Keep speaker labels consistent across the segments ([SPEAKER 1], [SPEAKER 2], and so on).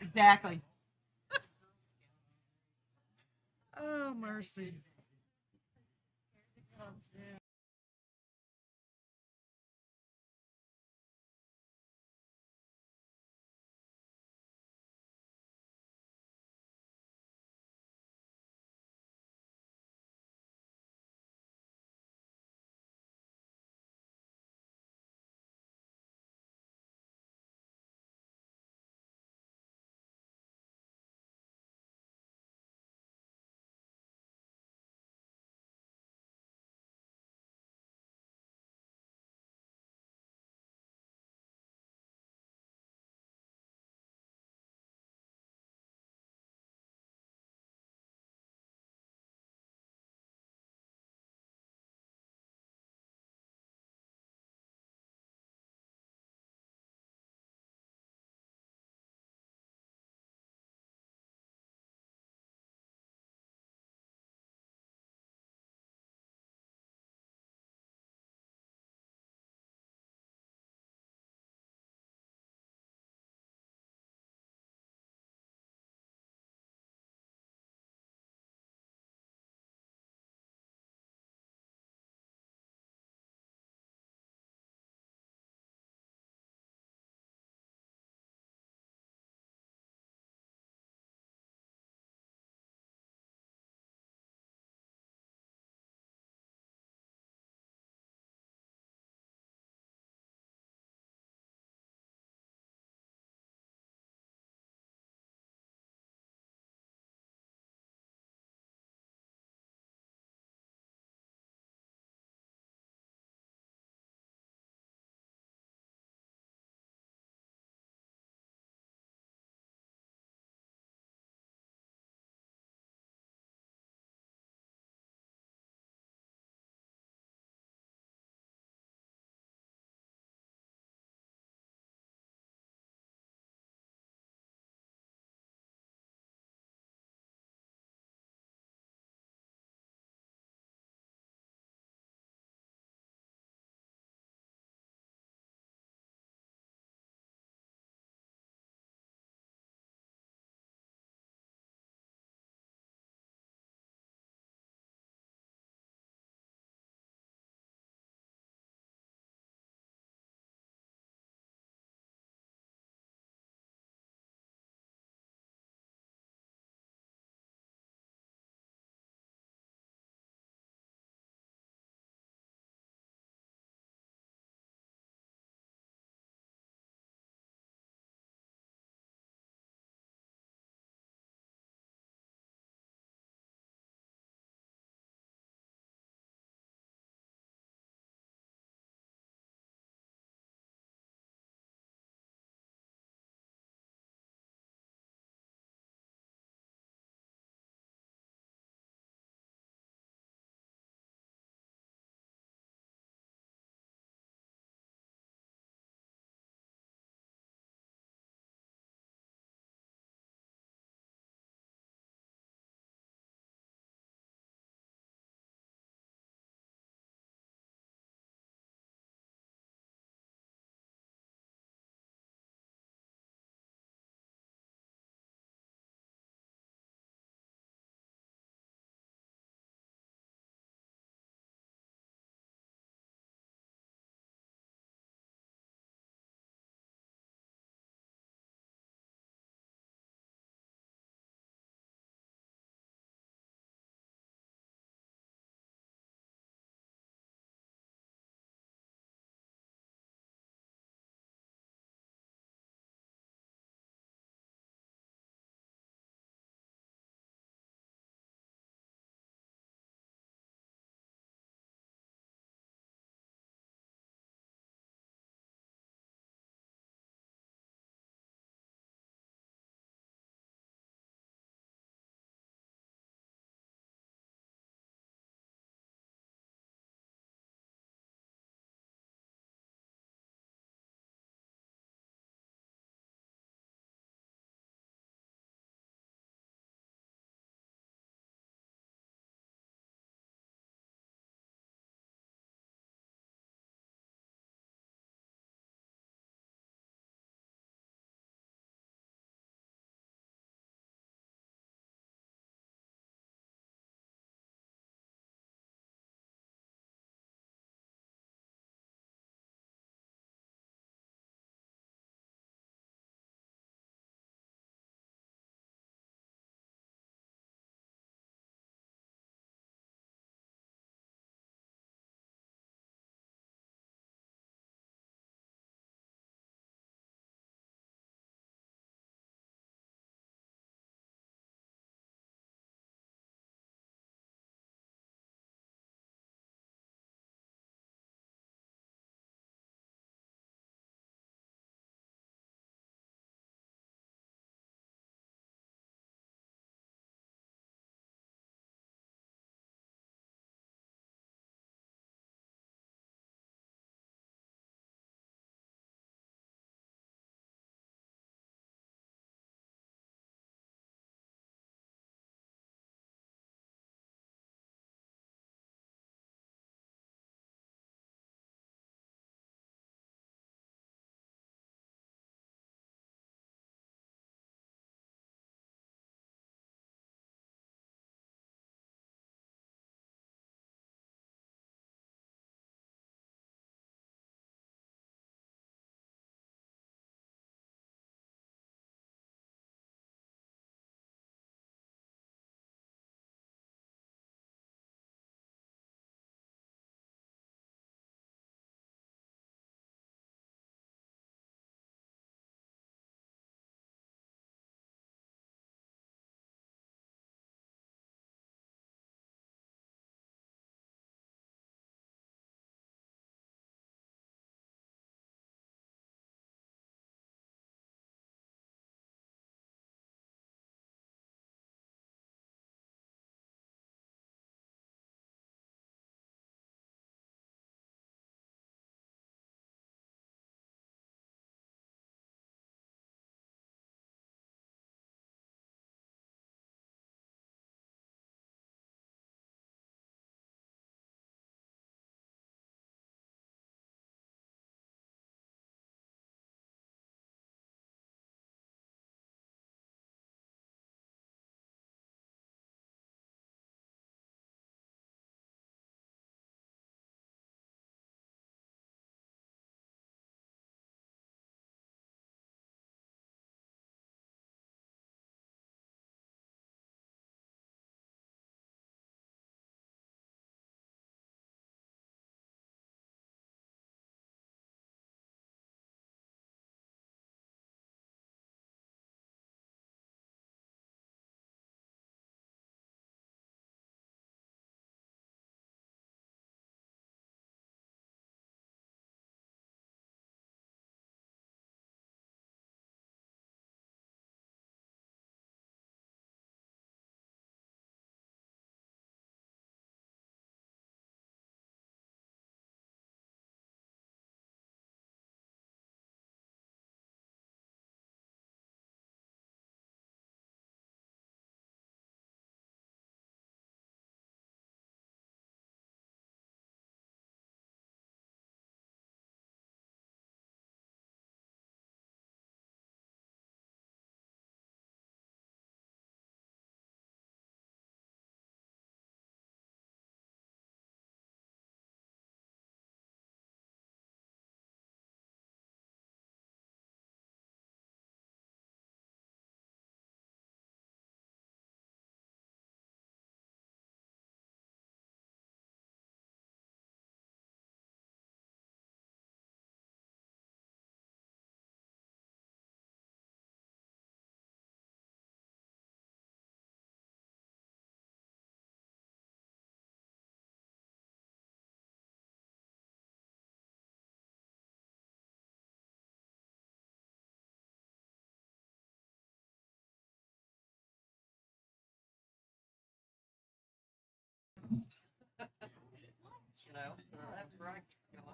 [SPEAKER 1] Exactly.
[SPEAKER 2] Oh, mercy.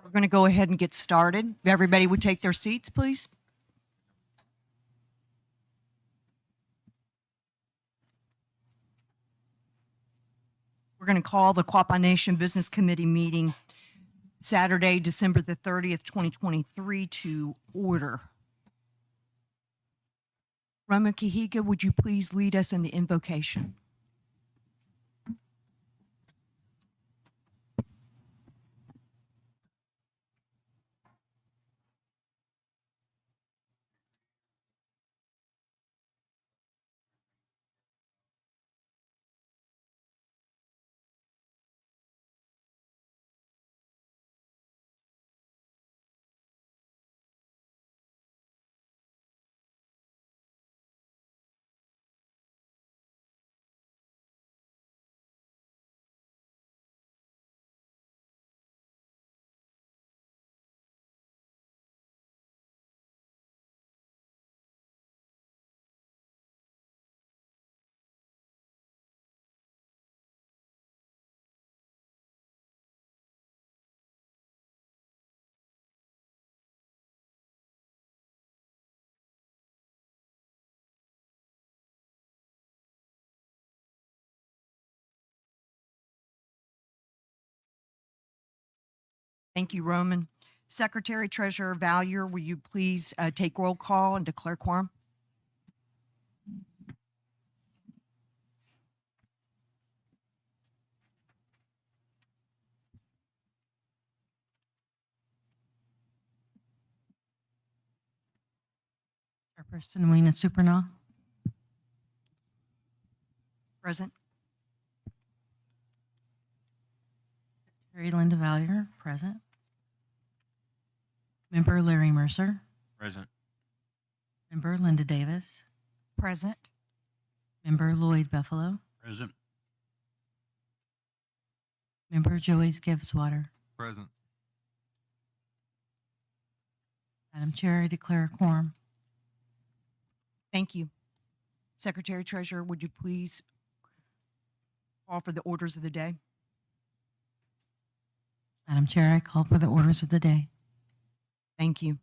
[SPEAKER 1] We're going to go ahead and get started. If everybody would take their seats, please. We're going to call the Quapaw Nation Business Committee meeting Saturday, December the 30th, 2023 to order. Roman Kahiga, would you please lead us in the invocation? Thank you, Roman. Secretary Treasurer Valier, will you please take roll call and declare quorum?
[SPEAKER 3] Chairperson Wena Supernaw.
[SPEAKER 1] Present.
[SPEAKER 3] Secretary Linda Valier, present. Member Larry Mercer.
[SPEAKER 4] Present.
[SPEAKER 3] Member Linda Davis.
[SPEAKER 1] Present.
[SPEAKER 3] Member Lloyd Buffalo.
[SPEAKER 4] Present.
[SPEAKER 3] Member Joey Giveswater.
[SPEAKER 4] Present.
[SPEAKER 3] Madam Chair, I declare a quorum.
[SPEAKER 1] Thank you. Secretary Treasurer, would you please call for the orders of the day?
[SPEAKER 3] Madam Chair, I call for the orders of the day.
[SPEAKER 1] Thank you.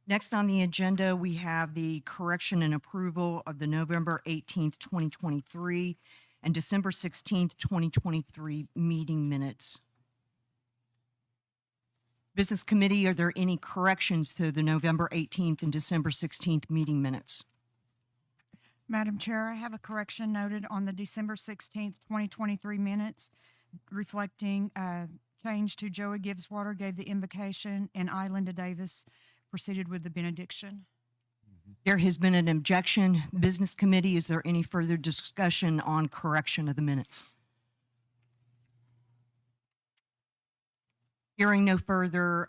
[SPEAKER 1] Next on the agenda, we have the correction and approval of the November 18th, 2023 and December 16th, 2023 meeting minutes. Business Committee, are there any corrections to the November 18th and December 16th meeting minutes?
[SPEAKER 2] Madam Chair, I have a correction noted on the December 16th, 2023 minutes reflecting change to Joey Giveswater gave the invocation and I, Linda Davis, proceeded with the benediction.
[SPEAKER 1] There has been an objection. Business Committee, is there any further discussion on correction of the minutes? Hearing no further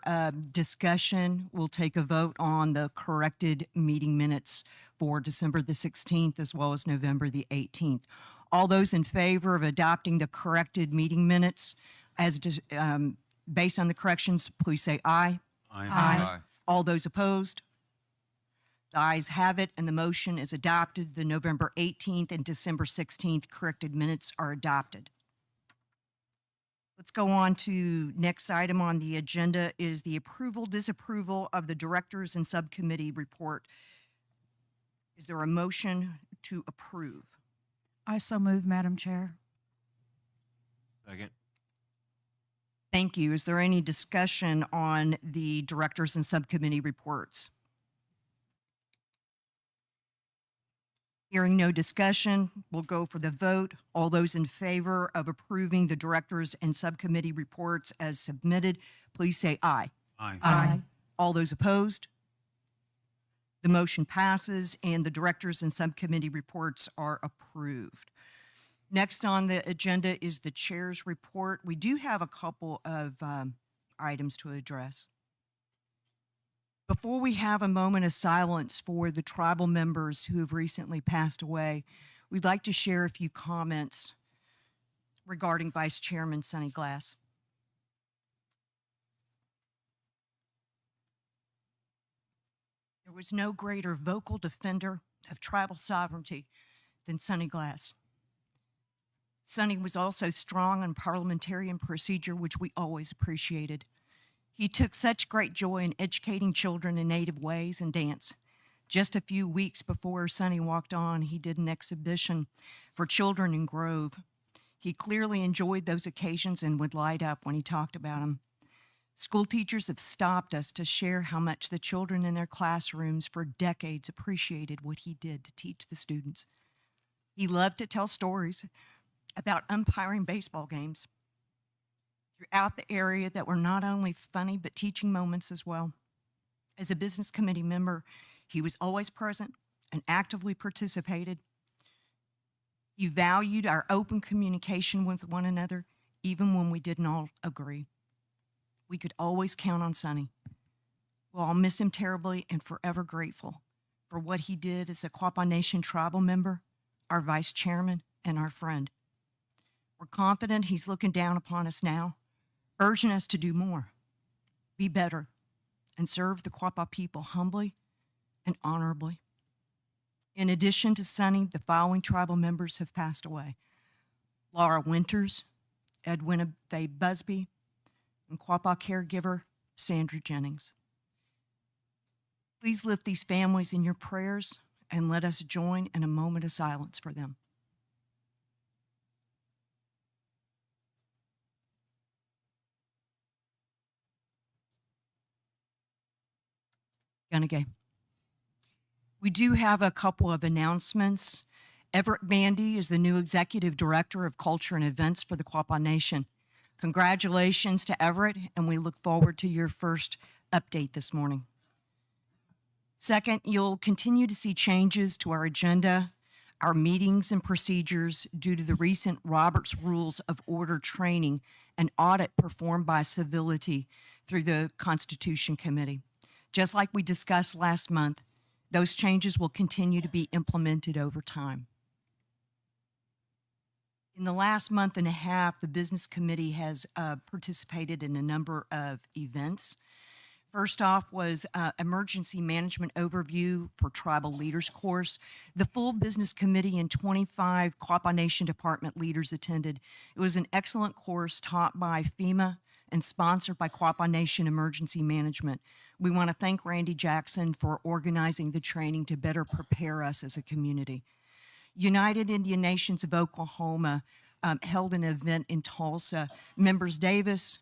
[SPEAKER 1] discussion, we'll take a vote on the corrected meeting minutes for December the 16th as well as November the 18th. All those in favor of adopting the corrected meeting minutes as based on the corrections, please say aye.
[SPEAKER 2] Aye.
[SPEAKER 1] All those opposed? The ayes have it, and the motion is adopted. The November 18th and December 16th corrected minutes are adopted. Let's go on to next item on the agenda is the approval, disapproval of the directors and subcommittee report. Is there a motion to approve?
[SPEAKER 2] I so move, Madam Chair.
[SPEAKER 4] Second.
[SPEAKER 1] Thank you. Is there any discussion on the directors and subcommittee reports? Hearing no discussion, we'll go for the vote. All those in favor of approving the directors and subcommittee reports as submitted, please say aye.
[SPEAKER 4] Aye.
[SPEAKER 2] Aye.
[SPEAKER 1] All those opposed? The motion passes and the directors and subcommittee reports are approved. Next on the agenda is the chair's report. We do have a couple of items to address. Before we have a moment of silence for the tribal members who have recently passed away, we'd like to share a few comments regarding Vice Chairman Sonny Glass. There was no greater vocal defender of tribal sovereignty than Sonny Glass. Sonny was also strong on parliamentarian procedure, which we always appreciated. He took such great joy in educating children in native ways and dance. Just a few weeks before Sonny walked on, he did an exhibition for children in Grove. He clearly enjoyed those occasions and would light up when he talked about them. School teachers have stopped us to share how much the children in their classrooms for decades appreciated what he did to teach the students. He loved to tell stories about umpiring baseball games throughout the area that were not only funny but teaching moments as well. As a business committee member, he was always present and actively participated. He valued our open communication with one another, even when we didn't all agree. We could always count on Sonny. We'll all miss him terribly and forever grateful for what he did as a Quapaw Nation tribal member, our vice chairman, and our friend. We're confident he's looking down upon us now, urging us to do more, be better, and serve the Quapaw people humbly and honorably. In addition to Sonny, the following tribal members have passed away: Laura Winters, Edwina Faye Busby, and Quapaw caregiver Sandra Jennings. Please lift these families in your prayers and let us join in a moment of silence for them. Gunagay. We do have a couple of announcements. Everett Bandy is the new Executive Director of Culture and Events for the Quapaw Nation. Congratulations to Everett, and we look forward to your first update this morning. Second, you'll continue to see changes to our agenda, our meetings and procedures due to the recent Robert's Rules of Order training and audit performed by Civility through the Constitution Committee. Just like we discussed last month, those changes will continue to be implemented over time. In the last month and a half, the Business Committee has participated in a number of events. First off was Emergency Management Overview for Tribal Leaders course. The full Business Committee and 25 Quapaw Nation Department leaders attended. It was an excellent course taught by FEMA and sponsored by Quapaw Nation Emergency Management. We want to thank Randy Jackson for organizing the training to better prepare us as a community. United Indian Nations of Oklahoma held an event in Tulsa. Members Davis,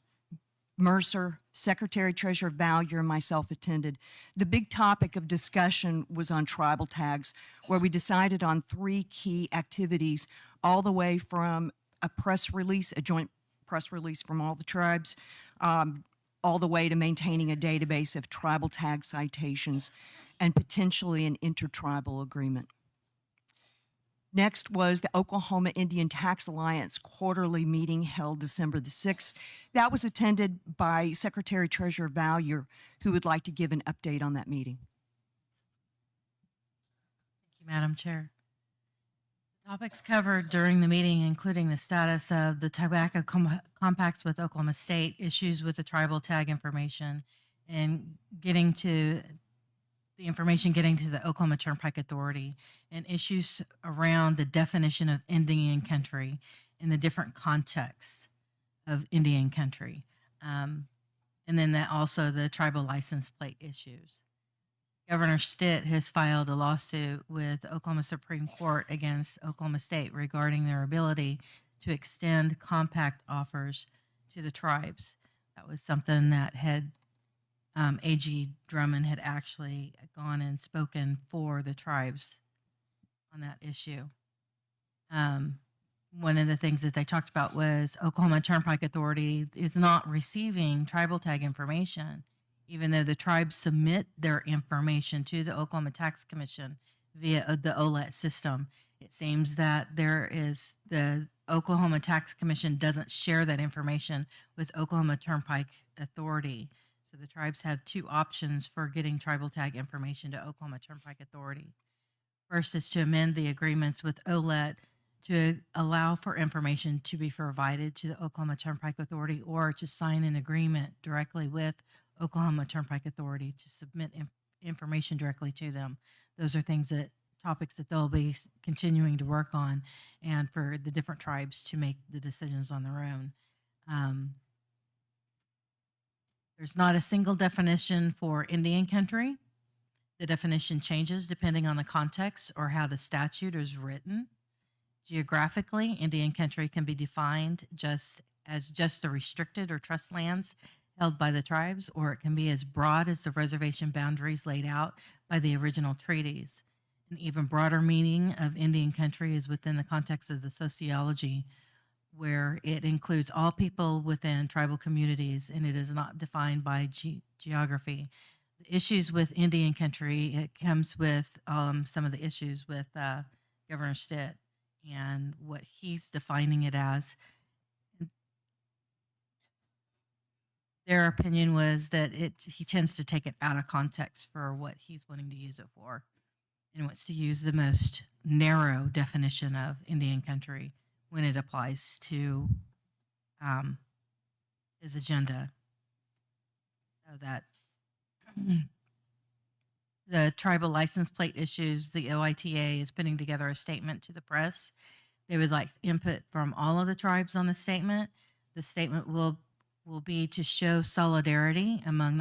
[SPEAKER 1] Mercer, Secretary Treasurer Valier, and myself attended. The big topic of discussion was on tribal tags, where we decided on 3 key activities, all the way from a press release, a joint press release from all the tribes, all the way to maintaining a database of tribal tag citations and potentially an intertribal agreement. Next was the Oklahoma Indian Tax Alliance quarterly meeting held December the 6th. That was attended by Secretary Treasurer Valier, who would like to give an update on that meeting.
[SPEAKER 3] Thank you, Madam Chair. Topics covered during the meeting, including the status of the tobacco compacts with Oklahoma State, issues with the tribal tag information, and getting to the information getting to the Oklahoma Turnpike Authority, and issues around the definition of Indian country in the different contexts of Indian country. And then also the tribal license plate issues. Governor Stitt has filed a lawsuit with the Oklahoma Supreme Court against Oklahoma State regarding their ability to extend compact offers to the tribes. That was something that had A.G. Drummond had actually gone and spoken for the tribes on that issue. One of the things that they talked about was Oklahoma Turnpike Authority is not receiving tribal tag information, even though the tribes submit their information to the Oklahoma Tax Commission via the OLET system. It seems that the Oklahoma Tax Commission doesn't share that information with Oklahoma Turnpike Authority. So the tribes have 2 options for getting tribal tag information to Oklahoma Turnpike Authority. First is to amend the agreements with OLET to allow for information to be provided to the Oklahoma Turnpike Authority, or to sign an agreement directly with Oklahoma Turnpike Authority to submit information directly to them. Those are things that topics that they'll be continuing to work on, and for the different tribes to make the decisions on their own. There's not a single definition for Indian country. The definition changes depending on the context or how the statute is written. Geographically, Indian country can be defined just the restricted or trust lands held by the tribes, or it can be as broad as the reservation boundaries laid out by the original treaties. An even broader meaning of Indian country is within the context of the sociology, where it includes all people within tribal communities, and it is not defined by geography. The issues with Indian country, it comes with some of the issues with Governor Stitt and what he's defining it as. Their opinion was that he tends to take it out of context for what he's wanting to use it for, and wants to use the most narrow definition of Indian country when it applies to his agenda. So that the tribal license plate issues, the OITA is putting together a statement to the press. They would like input from all of the tribes on the statement. The statement will be to show solidarity among